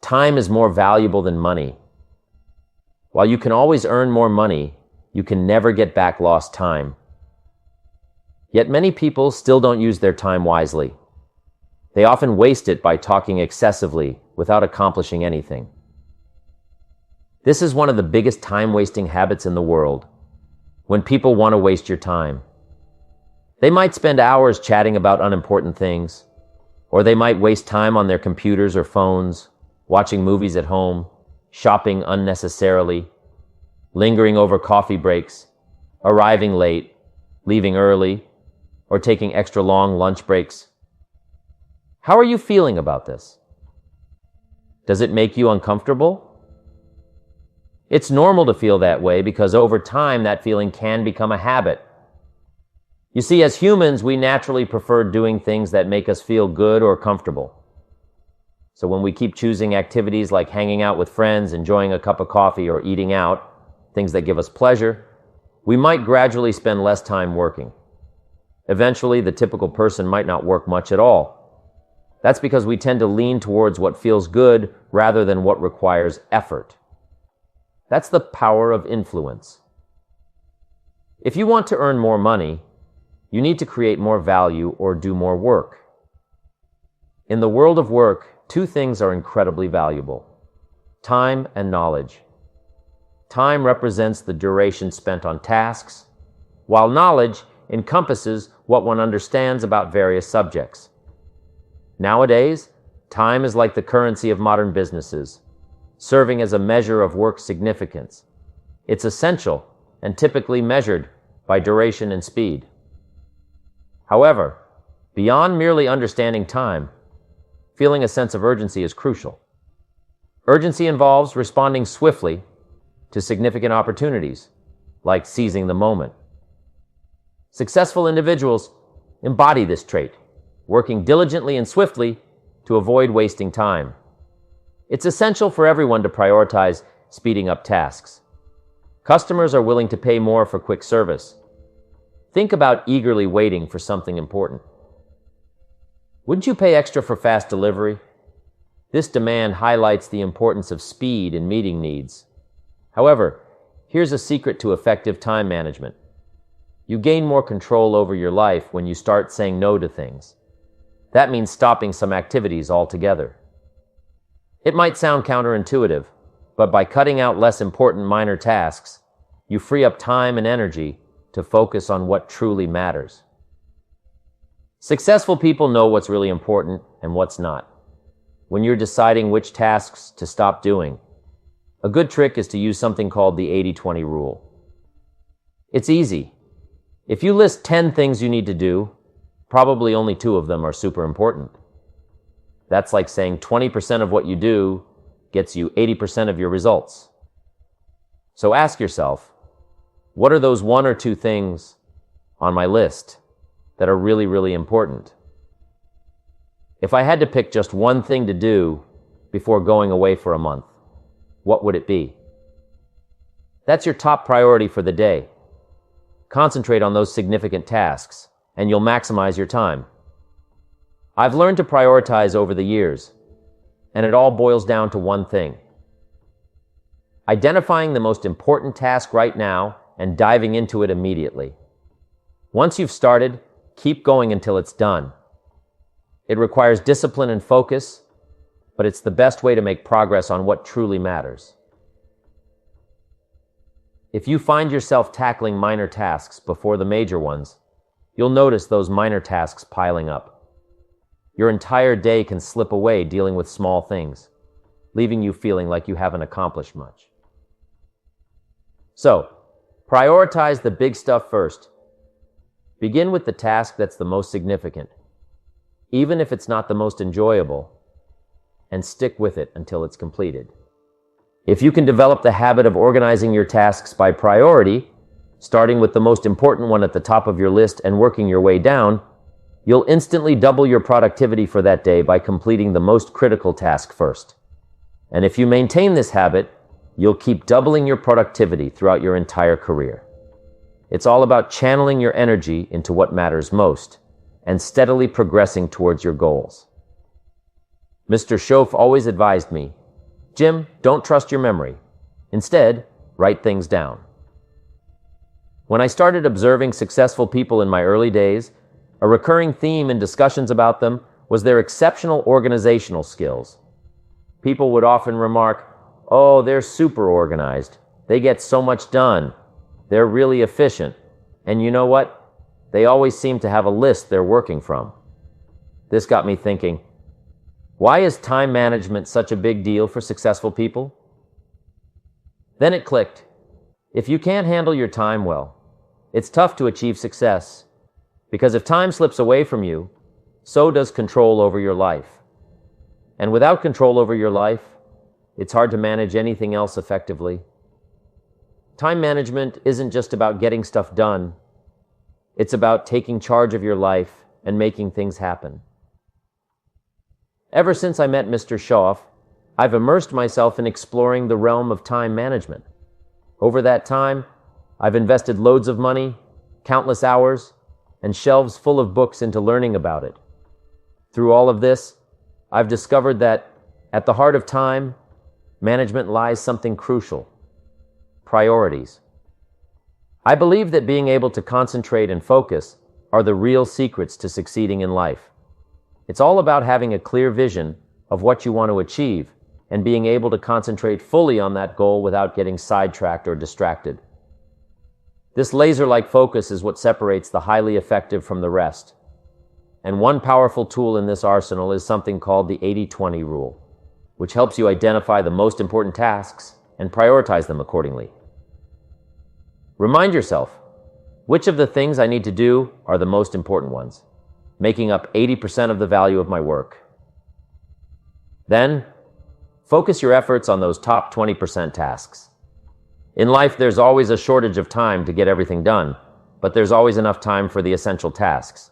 Time is more valuable than money. While you can always earn more money, you can never get back lost time. Yet many people still don't use their time wisely. They often waste it by talking excessively without accomplishing anything. This is one of the biggest time-wasting habits in the world, when people want to waste your time. They might spend hours chatting about unimportant things, or they might waste time on their computers or phones, watching movies at home, shopping unnecessarily, lingering over coffee breaks, arriving late, leaving early, or taking extra long lunch breaks. How are you feeling about this? Does it make you uncomfortable? It's normal to feel that way because over time that feeling can become a habit. You see, as humans, we naturally prefer doing things that make us feel good or comfortable. So when we keep choosing activities like hanging out with friends, enjoying a cup of coffee, or eating out, things that give us pleasure, we might gradually spend less time working. Eventually, the typical person might not work much at all. That's because we tend to lean towards what feels good rather than what requires effort. That's the power of influence. If you want to earn more money, you need to create more value or do more work. In the world of work, two things are incredibly valuable: time and knowledge. Time represents the duration spent on tasks, while knowledge encompasses what one understands about various subjects. Nowadays, time is like the currency of modern businesses, serving as a measure of work significance. It's essential and typically measured by duration and speed. However, beyond merely understanding time, feeling a sense of urgency is crucial. Urgency involves responding swiftly to significant opportunities, like seizing the moment. Successful individuals embody this trait, working diligently and swiftly to avoid wasting time. It's essential for everyone to prioritize speeding up tasks. Customers are willing to pay more for quick service. Think about eagerly waiting for something important. Wouldn't you pay extra for fast delivery? This demand highlights the importance of speed in meeting needs. However, here's a secret to effective time management. You gain more control over your life when you start saying no to things. That means stopping some activities altogether. It might sound counterintuitive, but by cutting out less important minor tasks, you free up time and energy to focus on what truly matters. Successful people know what's really important and what's not. When you're deciding which tasks to stop doing, a good trick is to use something called the 80-20 rule. It's easy. If you list 10 things you need to do, probably only 2 of them are super important. That's like saying 20% of what you do gets you 80% of your results. So ask yourself, what are those 1 or 2 things on my list that are really, really important? If I had to pick just one thing to do before going away for a month, what would it be? That's your top priority for the day. Concentrate on those significant tasks, and you'll maximize your time. I've learned to prioritize over the years, and it all boils down to one thing: identifying the most important task right now and diving into it immediately. Once you've started, keep going until it's done. It requires discipline and focus, but it's the best way to make progress on what truly matters. If you find yourself tackling minor tasks before the major ones, you'll notice those minor tasks piling up. Your entire day can slip away dealing with small things, leaving you feeling like you haven't accomplished much. So, prioritize the big stuff first. Begin with the task that's the most significant, even if it's not the most enjoyable, and stick with it until it's completed. If you can develop the habit of organizing your tasks by priority, starting with the most important one at the top of your list and working your way down, you'll instantly double your productivity for that day by completing the most critical task first. And if you maintain this habit, you'll keep doubling your productivity throughout your entire career. It's all about channeling your energy into what matters most and steadily progressing towards your goals. Mr. Schoaf always advised me, Jim, don't trust your memory. Instead, write things down. When I started observing successful people in my early days, a recurring theme in discussions about them was their exceptional organizational skills. People would often remark, "Oh, they're super organized. They get so much done. They're really efficient. And you know what? They always seem to have a list they're working from." This got me thinking, why is time management such a big deal for successful people? Then it clicked. If you can't handle your time well, it's tough to achieve success, because if time slips away from you, so does control over your life. And without control over your life, it's hard to manage anything else effectively. Time management isn't just about getting stuff done. It's about taking charge of your life and making things happen. Ever since I met Mr. Schoff, I've immersed myself in exploring the realm of time management. Over that time, I've invested loads of money, countless hours, and shelves full of books into learning about it. Through all of this, I've discovered that at the heart of time management lies something crucial: priorities. I believe that being able to concentrate and focus are the real secrets to succeeding in life. It's all about having a clear vision of what you want to achieve and being able to concentrate fully on that goal without getting sidetracked or distracted. This laser-like focus is what separates the highly effective from the rest. And one powerful tool in this arsenal is something called the 80-20 rule, which helps you identify the most important tasks and prioritize them accordingly. Remind yourself, which of the things I need to do are the most important ones, making up 80% of the value of my work. Then, focus your efforts on those top 20% tasks. In life, there's always a shortage of time to get everything done, but there's always enough time for the essential tasks.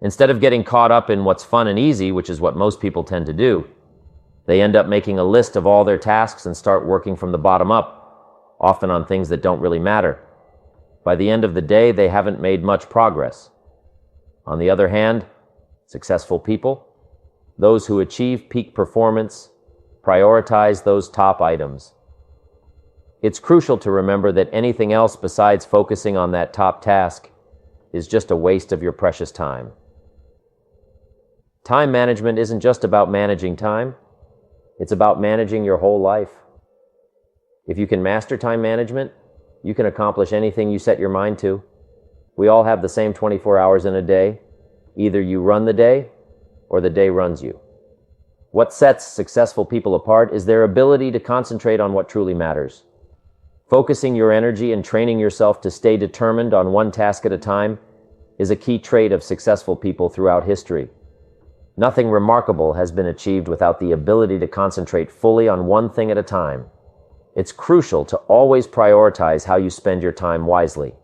Instead of getting caught up in what's fun and easy, which is what most people tend to do, they end up making a list of all their tasks and start working from the bottom up, often on things that don't really matter. By the end of the day, they haven't made much progress. On the other hand, successful people, those who achieve peak performance, prioritize those top items. It's crucial to remember that anything else besides focusing on that top task is just a waste of your precious time. Time management isn't just about managing time, it's about managing your whole life. If you can master time management, you can accomplish anything you set your mind to. We all have the same 24 hours in a day. Either you run the day, or the day runs you. What sets successful people apart is their ability to concentrate on what truly matters. Focusing your energy and training yourself to stay determined on one task at a time is a key trait of successful people throughout history. Nothing remarkable has been achieved without the ability to concentrate fully on one thing at a time. It's crucial to always prioritize how you spend your time wisely.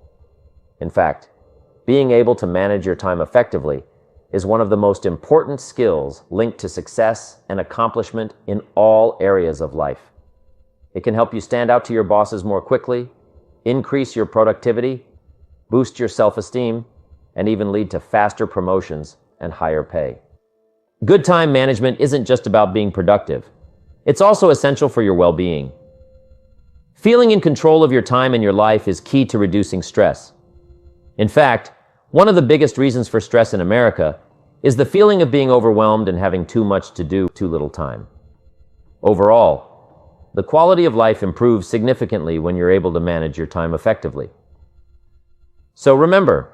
In fact, being able to manage your time effectively is one of the most important skills linked to success and accomplishment in all areas of life. It can help you stand out to your bosses more quickly, increase your productivity, boost your self-esteem, and even lead to faster promotions and higher pay. Good time management isn't just about being productive. It's also essential for your well-being. Feeling in control of your time and your life is key to reducing stress. In fact, one of the biggest reasons for stress in America is the feeling of being overwhelmed and having too much to do, too little time. Overall, the quality of life improves significantly when you're able to manage your time effectively. So remember,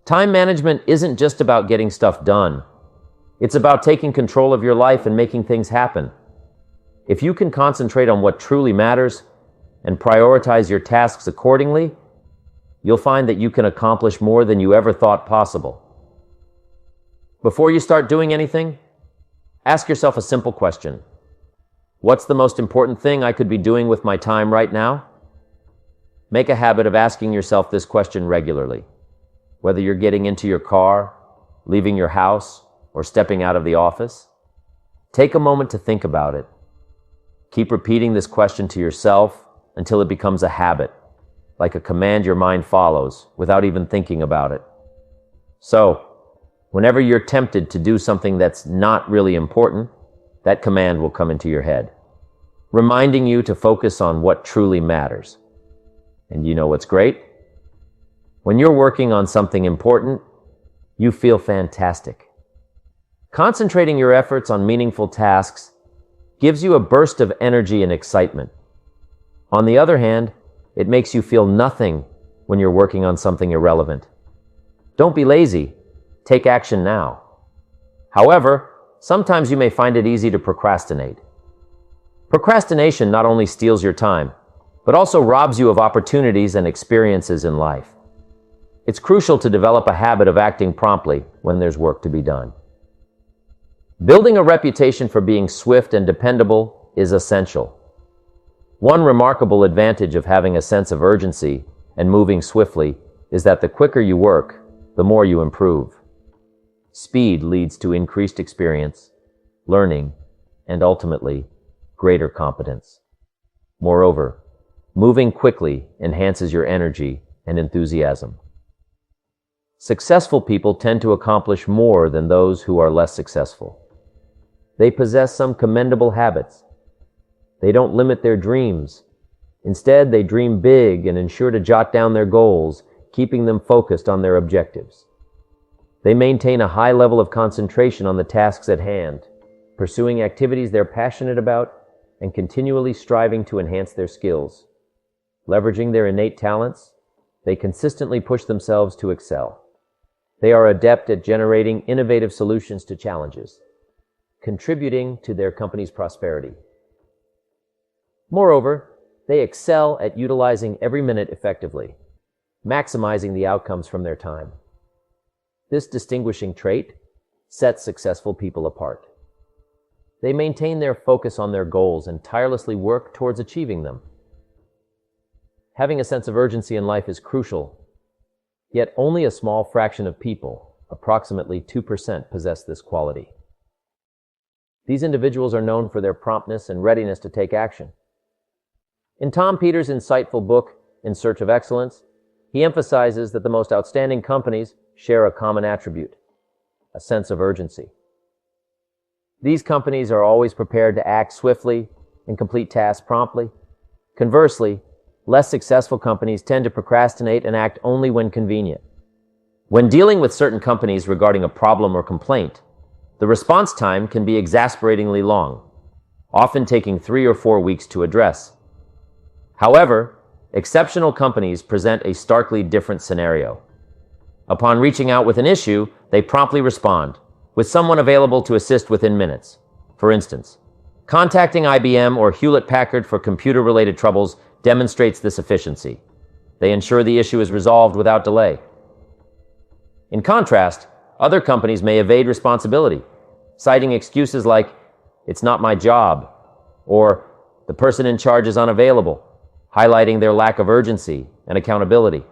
time management isn't just about getting stuff done. It's about taking control of your life and making things happen. If you can concentrate on what truly matters and prioritize your tasks accordingly, you'll find that you can accomplish more than you ever thought possible. Before you start doing anything, ask yourself a simple question. What's the most important thing I could be doing with my time right now? Make a habit of asking yourself this question regularly. Whether you're getting into your car, leaving your house, or stepping out of the office, take a moment to think about it. Keep repeating this question to yourself until it becomes a habit, like a command your mind follows without even thinking about it. So, whenever you're tempted to do something that's not really important, that command will come into your head. reminding you to focus on what truly matters. And you know what's great? When you're working on something important, you feel fantastic. Concentrating your efforts on meaningful tasks gives you a burst of energy and excitement. On the other hand, it makes you feel nothing when you're working on something irrelevant. Don't be lazy. Take action now. However, sometimes you may find it easy to procrastinate. Procrastination not only steals your time, but also robs you of opportunities and experiences in life. It's crucial to develop a habit of acting promptly when there's work to be done. Building a reputation for being swift and dependable is essential. One remarkable advantage of having a sense of urgency and moving swiftly is that the quicker you work, the more you improve. Speed leads to increased experience, learning, and ultimately, greater competence. Moreover, moving quickly enhances your energy and enthusiasm. Successful people tend to accomplish more than those who are less successful. They possess some commendable habits. They don't limit their dreams. Instead, they dream big and ensure to jot down their goals, keeping them focused on their objectives. They maintain a high level of concentration on the tasks at hand, pursuing activities they're passionate about and continually striving to enhance their skills. Leveraging their innate talents, they consistently push themselves to excel. They are adept at generating innovative solutions to challenges, contributing to their company's prosperity. Moreover, they excel at utilizing every minute effectively, maximizing the outcomes from their time. This distinguishing trait sets successful people apart. They maintain their focus on their goals and tirelessly work towards achieving them. Having a sense of urgency in life is crucial, yet only a small fraction of people, approximately 2%, possess this quality. These individuals are known for their promptness and readiness to take action. In Tom Peters' insightful book, In Search of Excellence, he emphasizes that the most outstanding companies share a common attribute, a sense of urgency. These companies are always prepared to act swiftly and complete tasks promptly. Conversely, less successful companies tend to procrastinate and act only when convenient. When dealing with certain companies regarding a problem or complaint, the response time can be exasperatingly long, often taking 3 or 4 weeks to address. However, exceptional companies present a starkly different scenario. Upon reaching out with an issue, they promptly respond, with someone available to assist within minutes. For instance, contacting IBM or Hewlett-Packard for computer-related troubles demonstrates this efficiency. They ensure the issue is resolved without delay. In contrast, other companies may evade responsibility, citing excuses like, "It's not my job," or "The person in charge is unavailable," highlighting their lack of urgency and accountability.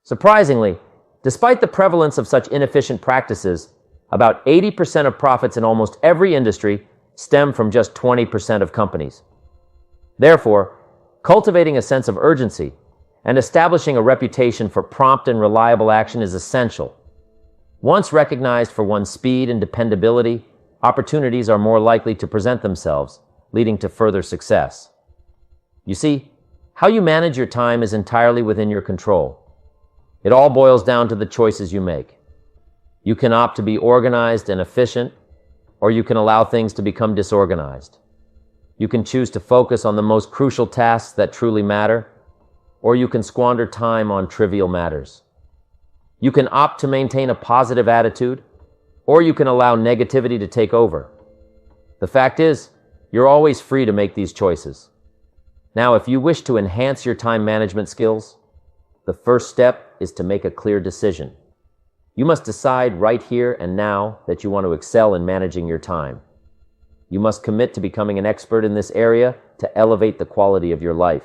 Surprisingly, despite the prevalence of such inefficient practices, about 80% of profits in almost every industry stem from just 20% of companies. Therefore, cultivating a sense of urgency and establishing a reputation for prompt and reliable action is essential. Once recognized for one's speed and dependability, opportunities are more likely to present themselves, leading to further success. You see, how you manage your time is entirely within your control. It all boils down to the choices you make. You can opt to be organized and efficient, or you can allow things to become disorganized. You can choose to focus on the most crucial tasks that truly matter, or you can squander time on trivial matters. You can opt to maintain a positive attitude, or you can allow negativity to take over. The fact is, you're always free to make these choices. Now, if you wish to enhance your time management skills, the first step is to make a clear decision. You must decide right here and now that you want to excel in managing your time. You must commit to becoming an expert in this area to elevate the quality of your life.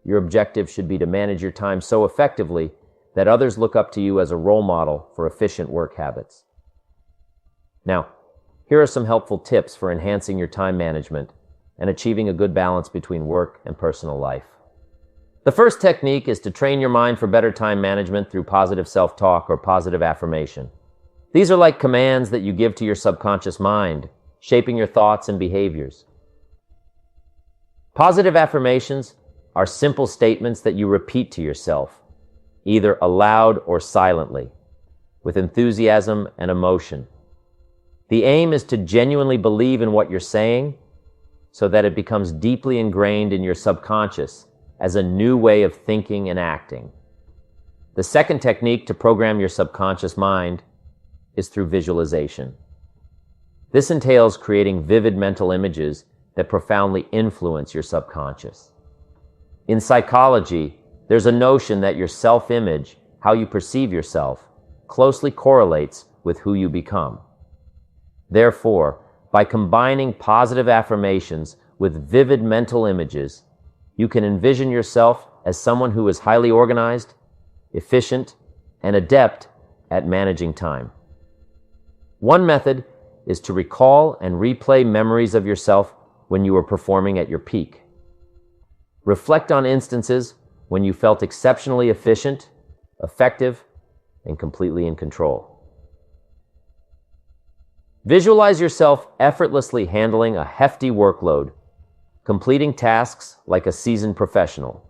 Your objective should be to manage your time so effectively that others look up to you as a role model for efficient work habits. Now, here are some helpful tips for enhancing your time management and achieving a good balance between work and personal life. The first technique is to train your mind for better time management through positive self-talk or positive affirmation. These are like commands that you give to your subconscious mind, shaping your thoughts and behaviors. Positive affirmations are simple statements that you repeat to yourself, either aloud or silently, with enthusiasm and emotion. The aim is to genuinely believe in what you're saying so that it becomes deeply ingrained in your subconscious as a new way of thinking and acting. The second technique to program your subconscious mind is through visualization. This entails creating vivid mental images that profoundly influence your subconscious. In psychology, there's a notion that your self-image, how you perceive yourself, closely correlates with who you become. Therefore, by combining positive affirmations with vivid mental images, you can envision yourself as someone who is highly organized, efficient, and adept at managing time. One method is to recall and replay memories of yourself when you were performing at your peak. Reflect on instances when you felt exceptionally efficient, effective, and completely in control. Visualize yourself effortlessly handling a hefty workload, completing tasks like a seasoned professional.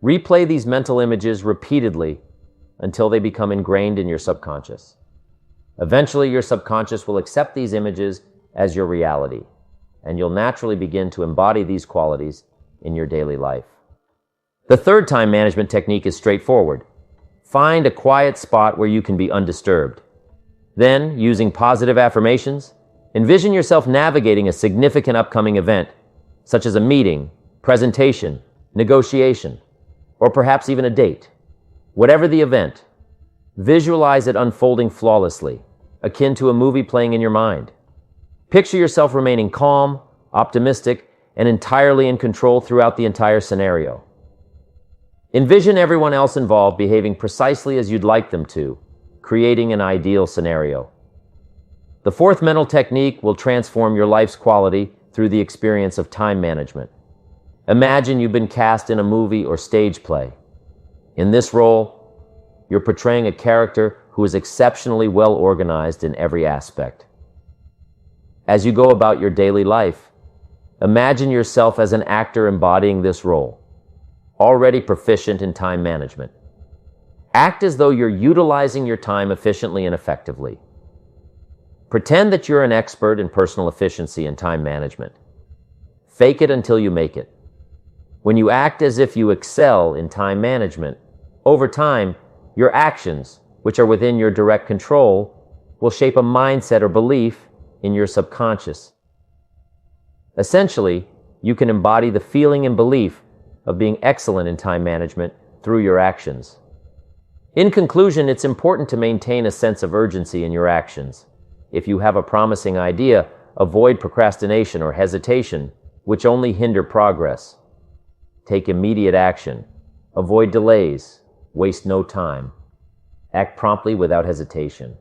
Replay these mental images repeatedly until they become ingrained in your subconscious. Eventually, your subconscious will accept these images as your reality, and you'll naturally begin to embody these qualities in your daily life. The third time management technique is straightforward. Find a quiet spot where you can be undisturbed. Then, using positive affirmations, envision yourself navigating a significant upcoming event, such as a meeting, presentation, negotiation, or perhaps even a date. Whatever the event, visualize it unfolding flawlessly, akin to a movie playing in your mind. Picture yourself remaining calm, optimistic, and entirely in control throughout the entire scenario. Envision everyone else involved behaving precisely as you'd like them to, creating an ideal scenario. The fourth mental technique will transform your life's quality through the experience of time management. Imagine you've been cast in a movie or stage play. In this role, you're portraying a character who is exceptionally well organized in every aspect. As you go about your daily life, imagine yourself as an actor embodying this role, already proficient in time management. Act as though you're utilizing your time efficiently and effectively. Pretend that you're an expert in personal efficiency and time management. Fake it until you make it. When you act as if you excel in time management, over time, your actions, which are within your direct control, will shape a mindset or belief in your subconscious. Essentially, you can embody the feeling and belief of being excellent in time management through your actions. In conclusion, it's important to maintain a sense of urgency in your actions. If you have a promising idea, avoid procrastination or hesitation, which only hinder progress. Take immediate action. Avoid delays. Waste no time. Act promptly without hesitation.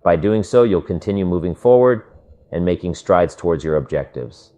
By doing so, you'll continue moving forward and making strides towards your objectives.